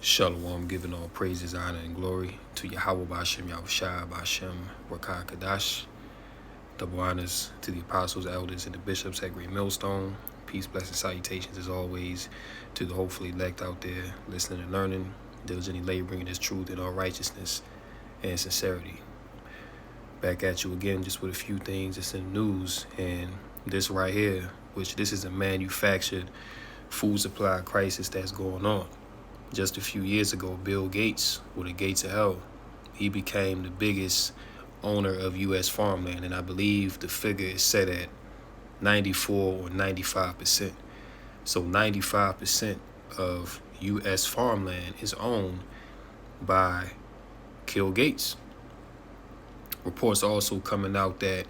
Shalom, giving all praises, honor, and glory to Yahweh Bashem, Yahushua Bashem, Rakah Kadash. Double honors to the apostles, elders, and the bishops at Great Millstone. Peace, blessings, salutations as always to the hopefully elect out there, listening and learning, diligently laboring in this truth and all righteousness and sincerity. Back at you again, just with a few things that's in the news, and this right here, which this is a manufactured food supply crisis that's going on. Just a few years ago, Bill Gates, with the Gates of Hell, he became the biggest owner of U.S. farmland, and I believe the figure is set at 94 or 95%. So 95% of U.S. farmland is owned by Bill Gates. Reports also coming out that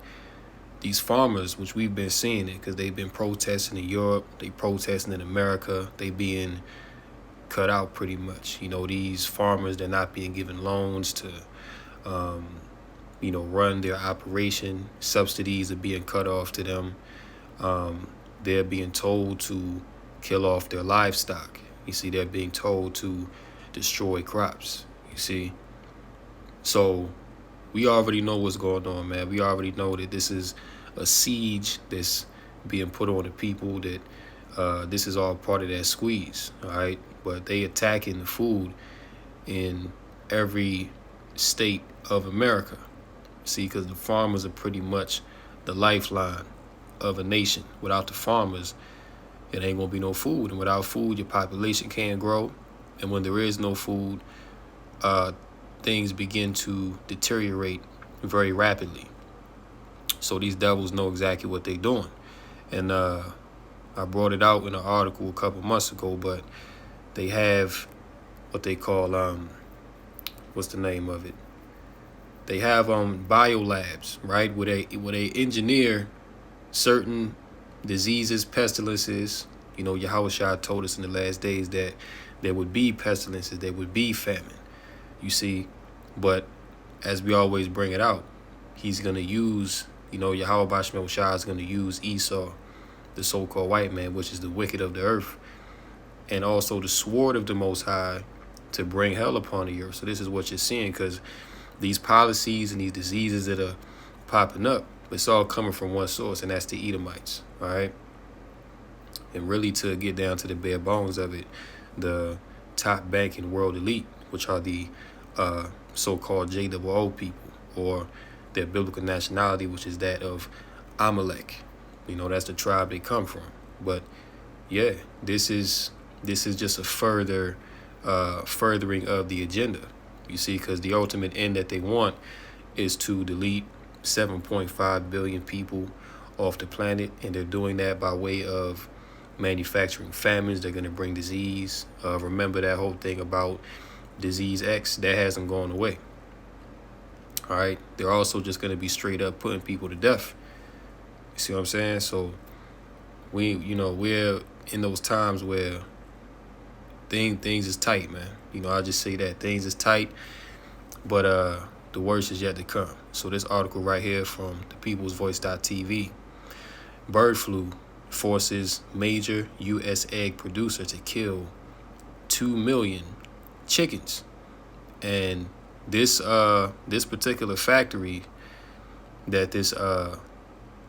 these farmers, which we've been seeing it because they've been protesting in Europe, they protesting in America, they being cut out pretty much. These farmers, they're not being given loans to, run their operation. Subsidies are being cut off to them. They're being told to kill off their livestock. They're being told to destroy crops, So we already know what's going on, man. We already know that this is a siege that's being put on the people, that this is all part of that squeeze, all right? But they attacking the food in every state of America, because the farmers are pretty much the lifeline of a nation. Without the farmers, it ain't gonna be no food, and without food, your population can't grow, and when there is no food, things begin to deteriorate very rapidly. So these devils know exactly what they're doing, and I brought it out in an article a couple months ago, but they have what they call, what's the name of it? They have biolabs, right? Where they engineer certain diseases, pestilences. Yahushua told us in the last days that there would be pestilences, there would be famine, But as we always bring it out, he's going to use, Yahweh Bashem Yahushua is going to use Esau, the so-called white man, which is the wicked of the earth, and also the sword of the Most High to bring hell upon the earth. So this is what you're seeing, because these policies and these diseases that are popping up, it's all coming from one source, and that's the Edomites, all right? And really, to get down to the bare bones of it, the top banking world elite, which are the so-called JOO people, or their biblical nationality, which is that of Amalek. That's the tribe they come from. But yeah, this is just a furthering of the agenda, because the ultimate end that they want is to delete 7.5 billion people off the planet, and they're doing that by way of manufacturing famines. They're going to bring disease. Remember that whole thing about disease X, that hasn't gone away. All right, they're also just going to be straight up putting people to death. You see what I'm saying? So we're in those times where things is tight, man. I just say that things is tight, but the worst is yet to come. So this article right here from thepeoplesvoice.tv: bird flu forces major U.S. egg producer to kill 2 million chickens. And this particular factory that this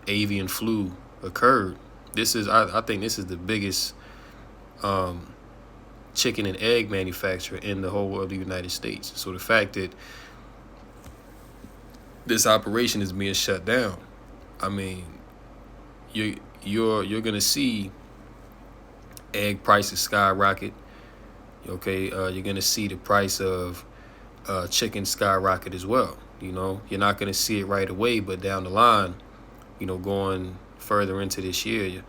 avian flu occurred, I think this is the biggest chicken and egg manufacturer in the whole of the United States. So the fact that this operation is being shut down, you're gonna see egg prices skyrocket. Okay, you're gonna see the price of chicken skyrocket as well. You're not gonna see it right away, but down the line, going further into this year,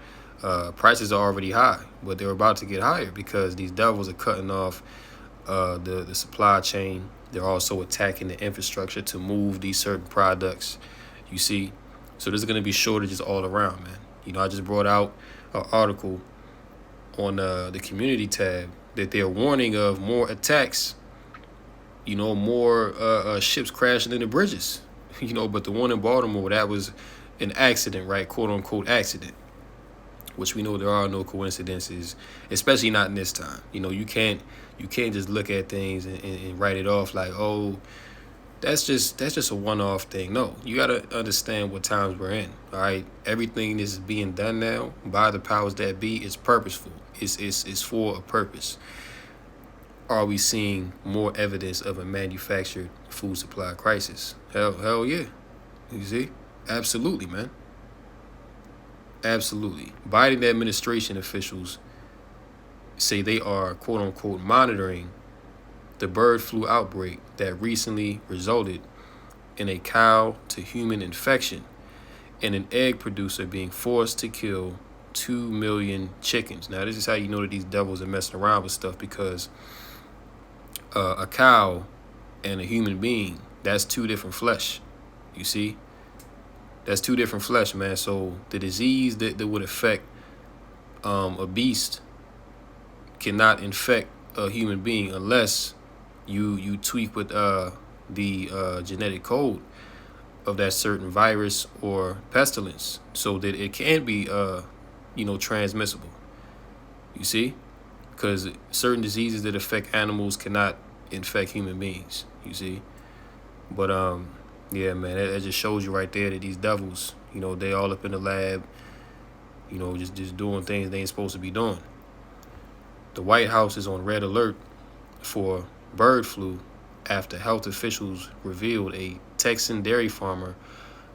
prices are already high, but they're about to get higher because these devils are cutting off the supply chain. They're also attacking the infrastructure to move these certain products, So there's going to be shortages all around, man. I just brought out an article on the community tab that they're warning of more attacks, more ships crashing into bridges, but the one in Baltimore, that was an accident, right? Quote unquote accident. which we know there are no coincidences, especially not in this time. You can't just look at things and write it off like, oh, that's just a one-off thing. No, you gotta understand what times we're in. All right, everything that is being done now by the powers that be is purposeful. It's for a purpose. Are we seeing more evidence of a manufactured food supply crisis? Hell yeah. You see, absolutely, man. Absolutely. Biden administration officials say they are quote unquote monitoring the bird flu outbreak that recently resulted in a cow to human infection and an egg producer being forced to kill 2 million chickens. Now, this is how you know that these devils are messing around with stuff, because a cow and a human being, that's two different flesh. You see? That's two different flesh, man. So the disease that would affect a beast cannot infect a human being unless you tweak with the genetic code of that certain virus or pestilence, so that it can be transmissible. You see, because certain diseases that affect animals cannot infect human beings. You see, but yeah, man, that just shows you right there that these devils, they all up in the lab, just doing things they ain't supposed to be doing. The White House is on red alert for bird flu after health officials revealed a Texan dairy farmer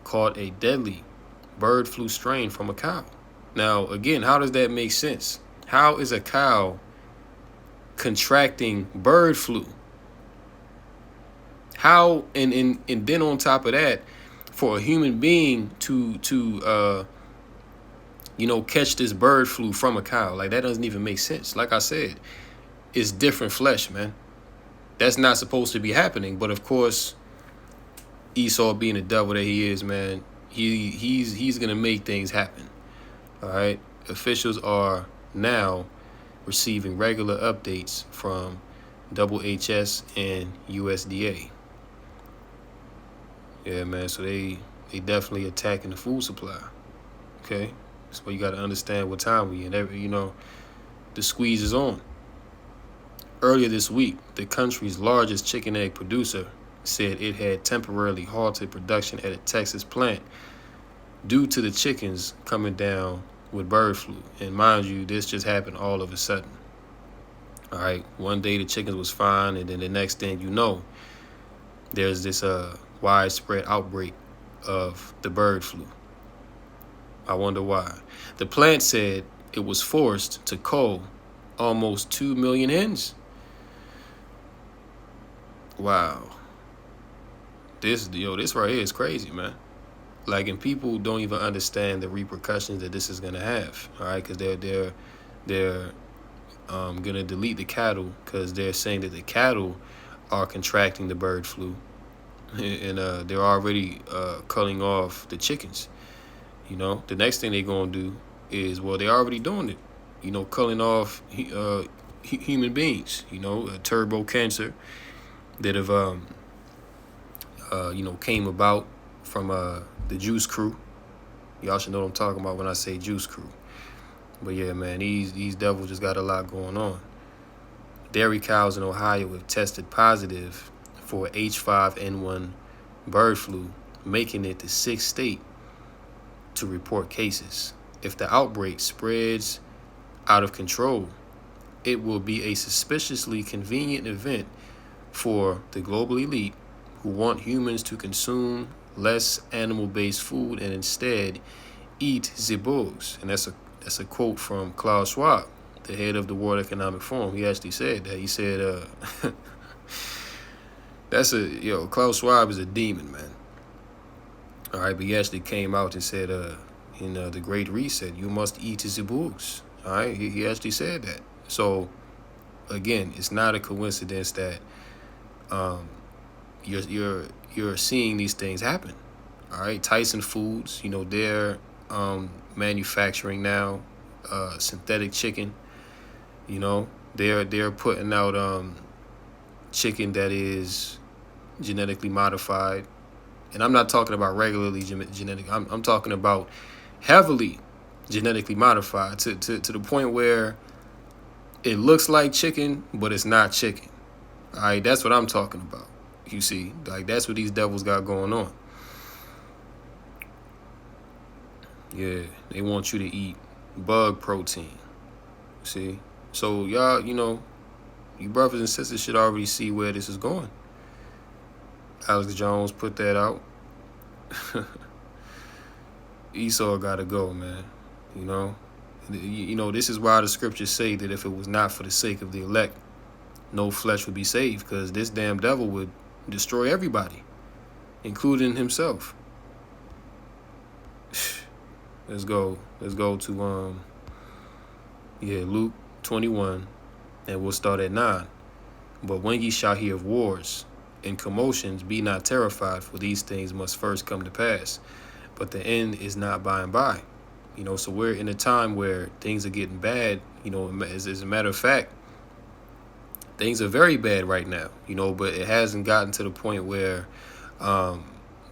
caught a deadly bird flu strain from a cow. Now, again, how does that make sense? How is a cow contracting bird flu? How, and then on top of that, for a human being to catch this bird flu from a cow, like, that doesn't even make sense. Like I said, it's different flesh, man. That's not supposed to be happening. But of course, Esau, being the devil that he is, man, he's gonna make things happen. All right. Officials are now receiving regular updates from WHS and USDA. Yeah, man. So they definitely attacking the food supply. Okay. So you got to understand what time we in. The squeeze is on. Earlier this week, the country's largest chicken egg producer said it had temporarily halted production at a Texas plant due to the chickens coming down with bird flu. And mind you, this just happened all of a sudden. All right, one day the chickens was fine, and then the next thing you know, there's this widespread outbreak of the bird flu. I wonder why. The plant said it was forced to cull almost 2 million hens. Wow. This right here is crazy, man. Like, and people don't even understand the repercussions that this is gonna have. All right, because they're gonna delete the cattle because they're saying that the cattle are contracting the bird flu, and they're already culling off the chickens. The next thing they're gonna do is, well, they're already doing it. Culling off human beings. Turbo cancer that have came about from the Juice Crew. Y'all should know what I'm talking about when I say Juice Crew. But yeah, man, these devils just got a lot going on. Dairy cows in Ohio have tested positive for H5N1 bird flu, making it the sixth state to report cases. If the outbreak spreads out of control, it will be a suspiciously convenient event for the global elite who want humans to consume less animal-based food and instead eat the bugs. And that's a quote from Klaus Schwab, the head of the World Economic Forum. He actually said that. He said, Klaus Schwab is a demon, man. All right, but he actually came out and said, in the Great Reset, you must eat the bugs. All right, he actually said that. So, again, it's not a coincidence that you're seeing these things happen. All right, Tyson Foods, they're manufacturing now synthetic chicken. They're putting out chicken that is genetically modified, and I'm not talking about regularly genetic. I'm talking about heavily genetically modified to the point where it looks like chicken, but it's not chicken. All right, that's what I'm talking about. You see, like that's what these devils got going on. Yeah, they want you to eat bug protein. See, so y'all, you brothers and sisters should already see where this is going. Alex Jones put that out. Esau gotta go, man. This is why the scriptures say that if it was not for the sake of the elect, no flesh would be saved, because this damn devil would destroy everybody, including himself. Let's go to Luke 21, and we'll start at 9. But when ye shall hear of wars and commotions, be not terrified, for these things must first come to pass, but the end is not by and by. So we're in a time where things are getting bad. As a matter of fact, things are very bad right now, but it hasn't gotten to the point where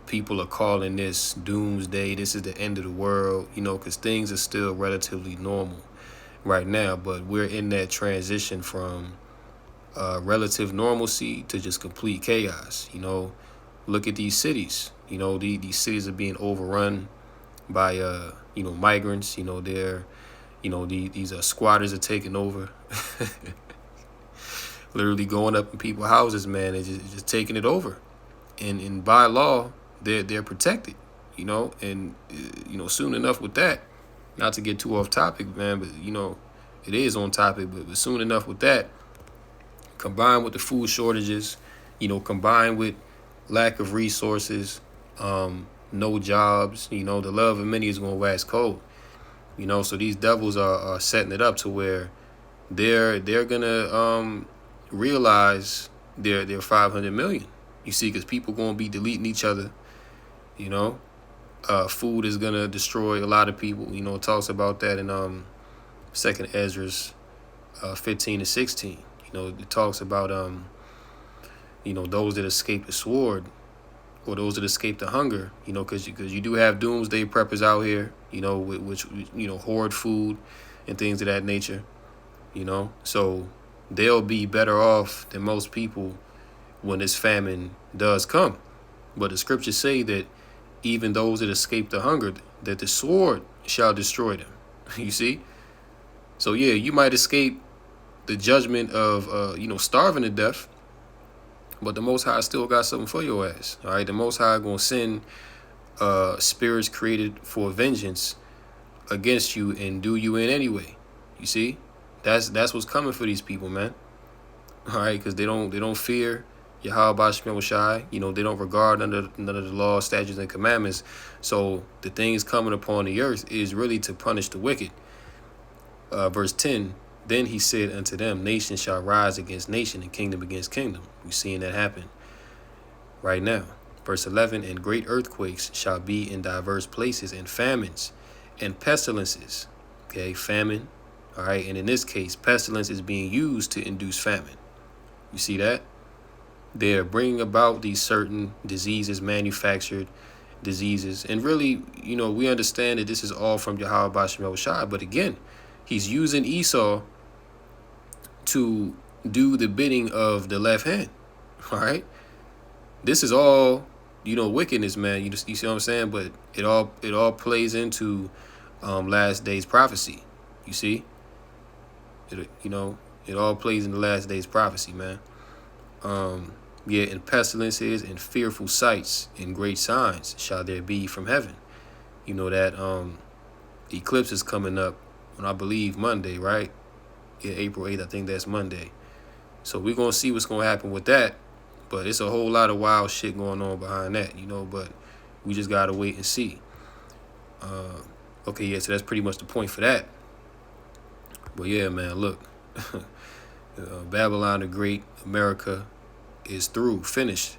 people are calling this doomsday. This is the end of the world, because things are still relatively normal right now. But we're in that transition from relative normalcy to just complete chaos. Look at these cities. These cities are being overrun by migrants. These squatters are taking over. Literally going up in people's houses, man, and just taking it over. And by law, they're protected, and soon enough with that, not to get too off topic, man, but it is on topic, but soon enough with that, combined with the food shortages, combined with lack of resources, no jobs, the love of many is going to wax cold, so these devils are setting it up to where they're gonna realize they're 500 million. You see, because people going to be deleting each other. Food is going to destroy a lot of people. It talks about that in 2nd Ezra's 15 and 16. It talks about those that escape the sword, or those that escape the hunger. Because you do have doomsday preppers out here. Which hoard food and things of that nature. So they'll be better off than most people when this famine does come. But the scriptures say that even those that escape the hunger, that the sword shall destroy them. You see? So yeah, you might escape the judgment of starving to death, but the Most High still got something for your ass. All right, the Most High gonna send spirits created for vengeance against you and do you in anyway. You see? That's what's coming for these people, man. All right, because they don't fear Yahweh Shem Shai. They don't regard none of the law, statutes, and commandments. So the things coming upon the earth is really to punish the wicked. Verse 10, then he said unto them, nation shall rise against nation, and kingdom against kingdom. We're seeing that happen right now. Verse 11, and great earthquakes shall be in diverse places, and famines and pestilences. Okay, famine. All right, and in this case, pestilence is being used to induce famine. You see that? They're bringing about these certain diseases, manufactured diseases. And really, we understand that this is all from Yahweh Shem Shai. But again, he's using Esau to do the bidding of the left hand. All right? This is all, wickedness, man. You see what I'm saying? But it all plays into last days prophecy. You see? It all plays in the last days prophecy, man. And pestilences and fearful sights and great signs shall there be from heaven. That eclipse is coming up on, I believe, Monday, right? Yeah, April 8th, I think that's Monday. So we're going to see what's going to happen with that. But it's a whole lot of wild shit going on behind that, but we just got to wait and see. Okay, yeah, so that's pretty much the point for that. But yeah, man, look, Babylon the Great, America is through, finished.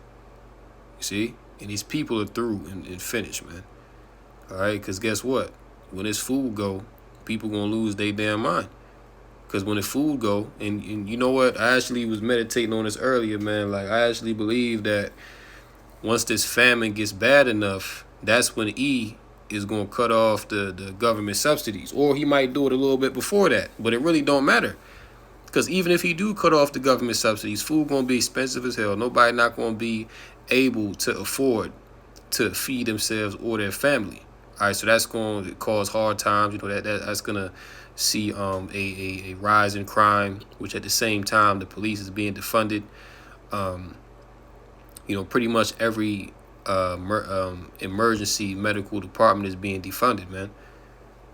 You see? And these people are through and finished, man. All right, because guess what? When this food go, people going to lose their damn mind. Because when the food go, and you know what? I actually was meditating on this earlier, man. Like, I actually believe that once this famine gets bad enough, that's when is going to cut off the government subsidies, or he might do it a little bit before that, but it really don't matter. Because even if he do cut off the government subsidies, food going to be expensive as hell. Nobody not going to be able to afford to feed themselves or their family. All right, so that's going to cause hard times. You know, that's going to see a rise in crime, which at the same time the police is being defunded. You know, pretty much every emergency medical department is being defunded, man.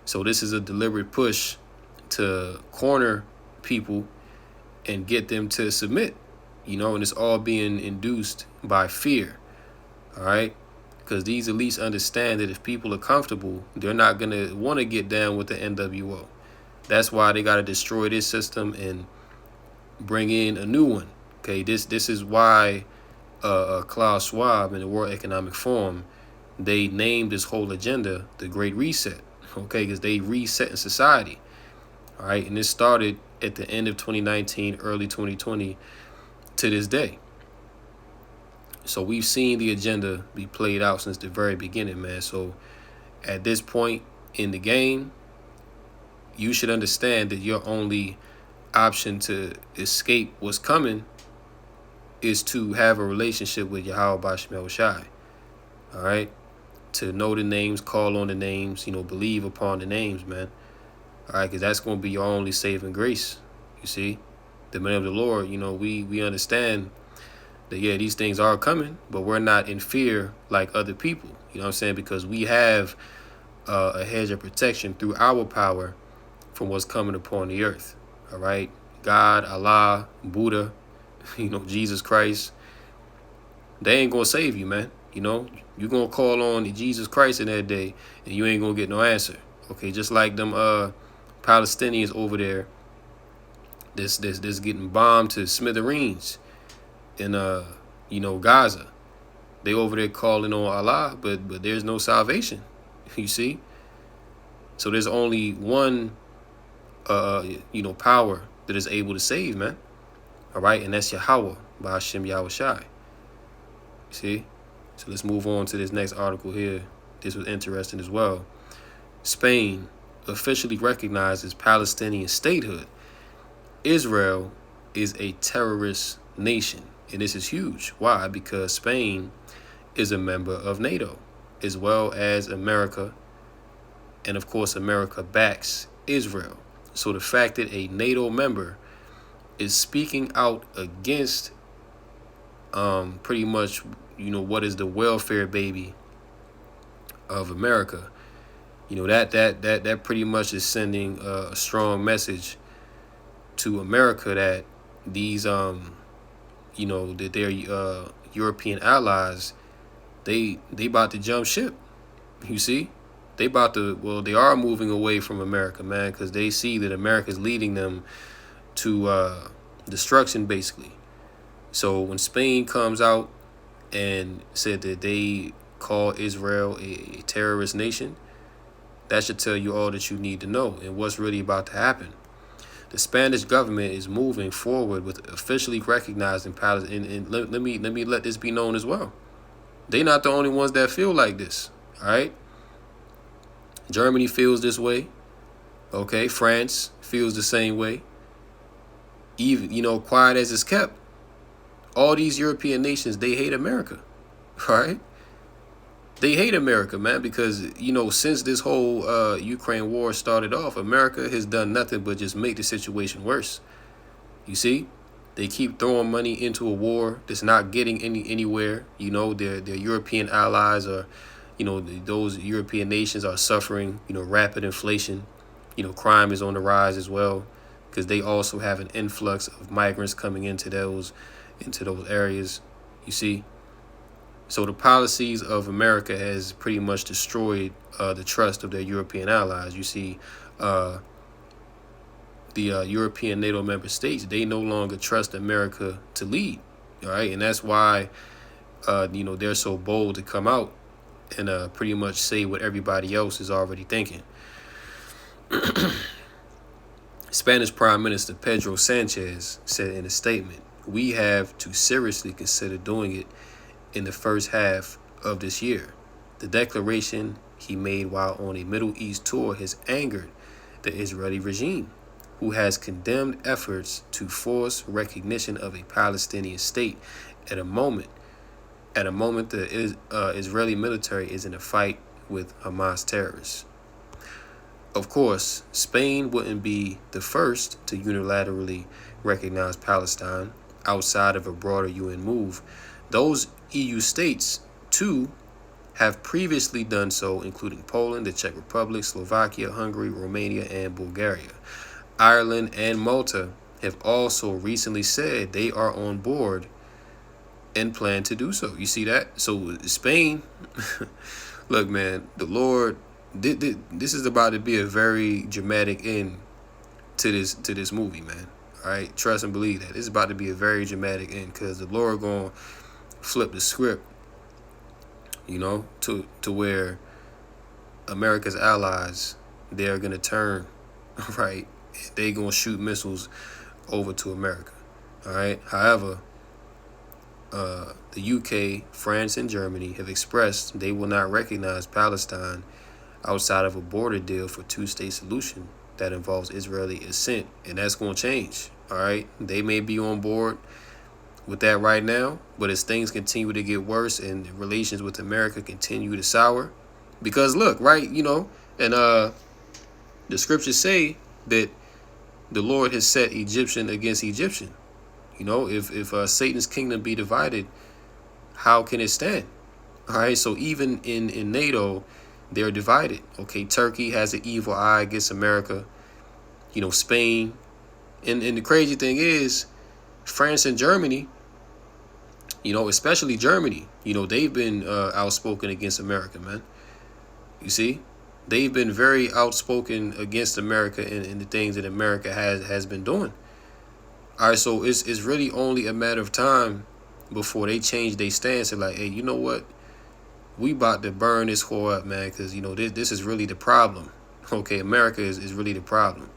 So this is a deliberate push to corner people and get them to submit, you know, and it's all being induced by fear. All right, because these elites understand that if people are comfortable, they're not going to want to get down with the NWO. That's why they got to destroy this system and bring in a new one. Okay, this is why Klaus Schwab in the World Economic Forum, they named this whole agenda the Great Reset. Okay, because they reset in society. All right, and this started at the end of 2019, early 2020 to this day. So we've seen the agenda be played out since the very beginning, man. So at this point in the game, you should understand that your only option to escape what's coming is to have a relationship with Yahweh Bashem Yahushai. All right? To know the names, call on the names, you know, believe upon the names, man. All right? Because that's going to be your only saving grace. You see? The men of the Lord, you know, we understand that, yeah, these things are coming, but we're not in fear like other people. You know what I'm saying? Because we have a hedge of protection through our power from what's coming upon the earth. All right? God, Allah, Buddha, you know, Jesus Christ, they ain't going to save you, man. You know, you're going to call on Jesus Christ in that day and you ain't going to get no answer. Okay, just like them Palestinians over there, this getting bombed to smithereens in you know, Gaza. They over there calling on Allah, but there's no salvation. You see? So there's only one you know, power that is able to save, man. All right, and that's Yahweh, Ba'ashem Yahushai. See? So let's move on to this next article here. This was interesting as well. Spain officially recognizes Palestinian statehood. Israel is a terrorist nation. And this is huge. Why? Because Spain is a member of NATO, as well as America. And of course, America backs Israel. So the fact that a NATO member is speaking out against pretty much, you know, what is the welfare baby of America, you know, that pretty much is sending a strong message to America that these you know, that their European allies, they about to jump ship. You see, they are moving away from America, man, because they see that America is leading them to destruction, basically. So when Spain comes out and said that they call Israel a terrorist nation, that should tell you all that you need to know and what's really about to happen. The Spanish government is moving forward with officially recognizing Palestine. And let me let this be known as well. They're not the only ones that feel like this. All right. Germany feels this way. Okay. France feels the same way. Even, you know, quiet as it's kept, all these European nations, they hate America. All right. They hate America, man, because, you know, since this whole Ukraine war started off, America has done nothing but just make the situation worse. You see, they keep throwing money into a war that's not getting anywhere. You know, their European allies are, you know, those European nations are suffering, you know, rapid inflation. You know, crime is on the rise as well, because they also have an influx of migrants coming into those areas. You see. So the policies of America has pretty much destroyed the trust of their European allies. You see, the European NATO member states, they no longer trust America to lead. All right. And that's why, you know, they're so bold to come out and pretty much say what everybody else is already thinking. Spanish Prime Minister Pedro Sanchez said in a statement, "We have to seriously consider doing it in the first half of this year. The declaration he made while on a Middle East tour has angered the Israeli regime, who has condemned efforts to force recognition of a Palestinian state at a moment the Israeli military is in a fight with Hamas terrorists. Of course, Spain wouldn't be the first to unilaterally recognize Palestine outside of a broader UN move. Those EU states, too, have previously done so, including Poland, the Czech Republic, Slovakia, Hungary, Romania, and Bulgaria. Ireland and Malta have also recently said they are on board and plan to do so. You see that? So Spain, look, man, the Lord, this is about to be a very dramatic end to this movie, man. All right, trust and believe that this is about to be a very dramatic end, because the Lord gonna flip the script, to where America's allies, they're gonna turn, right? They gonna shoot missiles over to America. All right. However, the UK, France, and Germany have expressed they will not recognize Palestine outside of a border deal for two-state solution that involves Israeli assent, and that's going to change. All right, they may be on board with that right now, but as things continue to get worse and relations with America continue to sour, because look, right, and the scriptures say that the Lord has set Egyptian against Egyptian. If Satan's kingdom be divided, how can it stand? All right, so even in NATO, they're divided. Okay, Turkey has an evil eye against America. Spain. And the crazy thing is, France and Germany, especially Germany, they've been outspoken against America, man. You see? They've been very outspoken against America and the things that America has been doing. All right, so it's really only a matter of time before they change their stance and like, hey, you know what? We about to burn this whore up, man, because, this is really the problem. Okay, America is really the problem.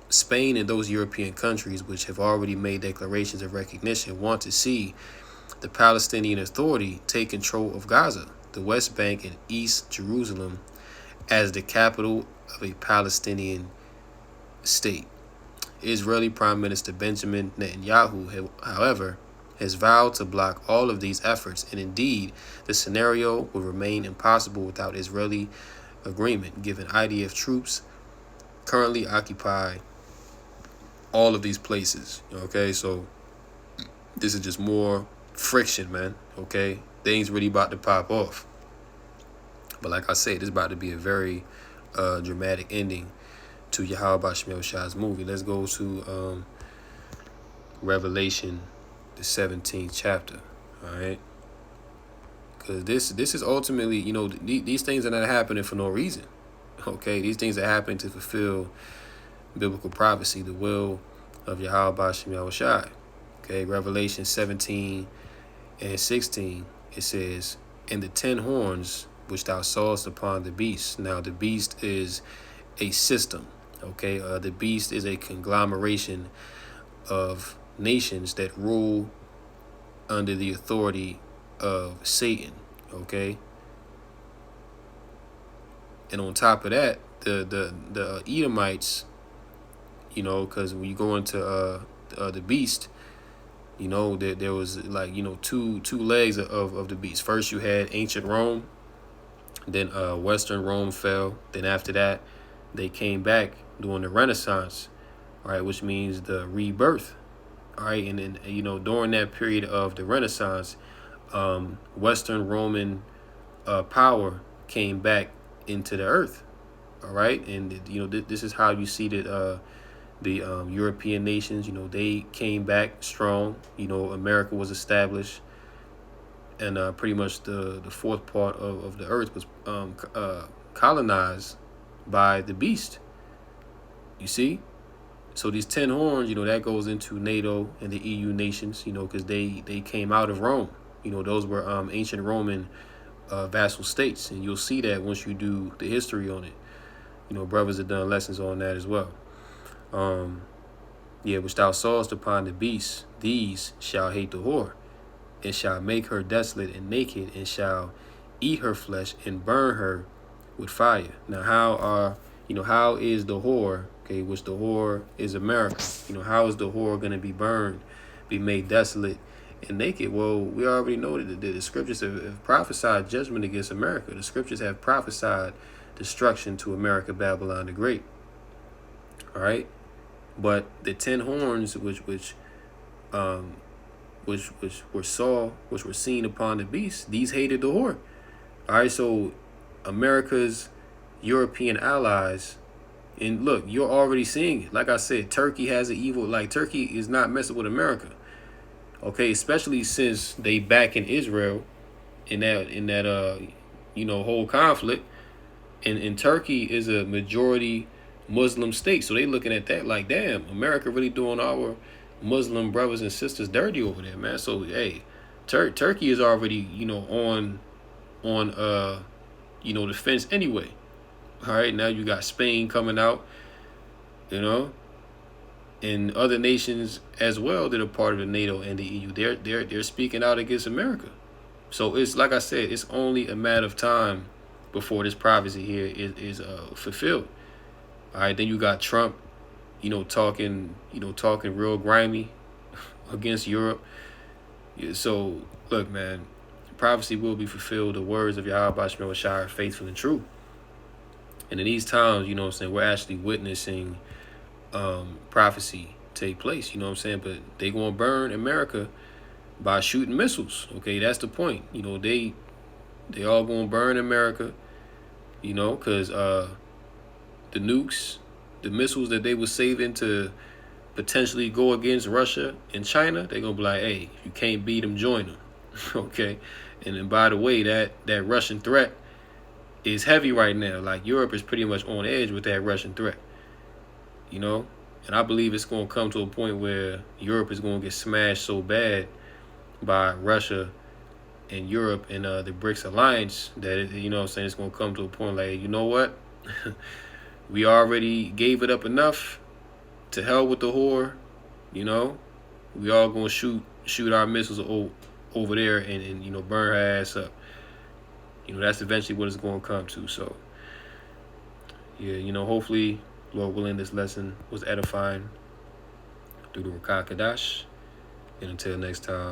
Spain and those European countries, which have already made declarations of recognition, want to see the Palestinian Authority take control of Gaza, the West Bank, and East Jerusalem as the capital of a Palestinian state. Israeli Prime Minister Benjamin Netanyahu, however, has vowed to block all of these efforts, and indeed, the scenario will remain impossible without Israeli agreement, given IDF troops currently occupy all of these places. Okay, so this is just more friction, man. Okay, things really about to pop off. But like I said, this is about to be a very dramatic ending to Yahweh Shemel Shah's movie. Let's go to Revelation, the 17th chapter. All right, because this is ultimately, these things are not happening for no reason. Okay, these things are happening to fulfill biblical prophecy, the will of Yahweh Shemel Shah. Okay, Revelation 17 and 16, it says, "And the 10 horns which thou sawest upon the beast." Now, the beast is a system. Okay, the beast is a conglomeration of nations that rule under the authority of Satan. Okay, and on top of that, the Edomites, because when you go into the beast, there was like two legs of the beast. First, you had ancient Rome, then Western Rome fell. Then after that, they came back during the Renaissance, all right, which means the rebirth, all right. And then during that period of the Renaissance, Western Roman power came back into the earth, all right. And this is how you see that the European nations, they came back strong. America was established, and pretty much the fourth part of the earth was colonized by the beast. You see? So these 10 horns, that goes into NATO and the EU nations, because they came out of Rome. Those were ancient Roman vassal states. And you'll see that once you do the history on it. Brothers have done lessons on that as well. Which thou sawest upon the beast, these shall hate the whore, and shall make her desolate and naked, and shall eat her flesh and burn her with fire. Now, how is the whore, okay, which the whore is America? How is the whore going to be burned, be made desolate and naked? Well, we already know that the scriptures have prophesied judgment against America. The scriptures have prophesied destruction to America, Babylon the Great. All right, but the 10 horns, which were seen upon the beast, these hated the whore. All right, so America's European allies, and look, you're already seeing it. Like I said, Turkey has an evil. Like, Turkey is not messing with America, okay? Especially since they back in Israel in that whole conflict, and Turkey is a majority Muslim state, so they looking at that like, damn, America really doing our Muslim brothers and sisters dirty over there, man. So hey, Turkey is already on the fence anyway. All right, now you got Spain coming out, and other nations as well that are part of the NATO and the EU. They're speaking out against America. So it's like I said, it's only a matter of time before this prophecy here is fulfilled. All right, then you got Trump, talking real grimy against Europe. Yeah, so look, man, prophecy will be fulfilled. The words of Yahweh Shemel Shai are faithful and true. And in these times, we're actually witnessing prophecy take place, but they gonna burn America by shooting missiles. Okay, that's the point. They all gonna burn America, because the nukes, the missiles that they were saving to potentially go against Russia and China, they're gonna be like, hey, if you can't beat them, join them. Okay, and then by the way, that Russian threat is heavy right now. Like, Europe is pretty much on edge with that Russian threat, and I believe it's going to come to a point where Europe is going to get smashed so bad by Russia and Europe and the BRICS alliance that it's going to come to a point like, you know what, we already gave it up enough. To hell with the whore, we all going to shoot our missiles over there and burn her ass up. That's eventually what it's going to come to. So, yeah, hopefully, Lord willing, this lesson was edifying through the Rakah Kadash. And until next time.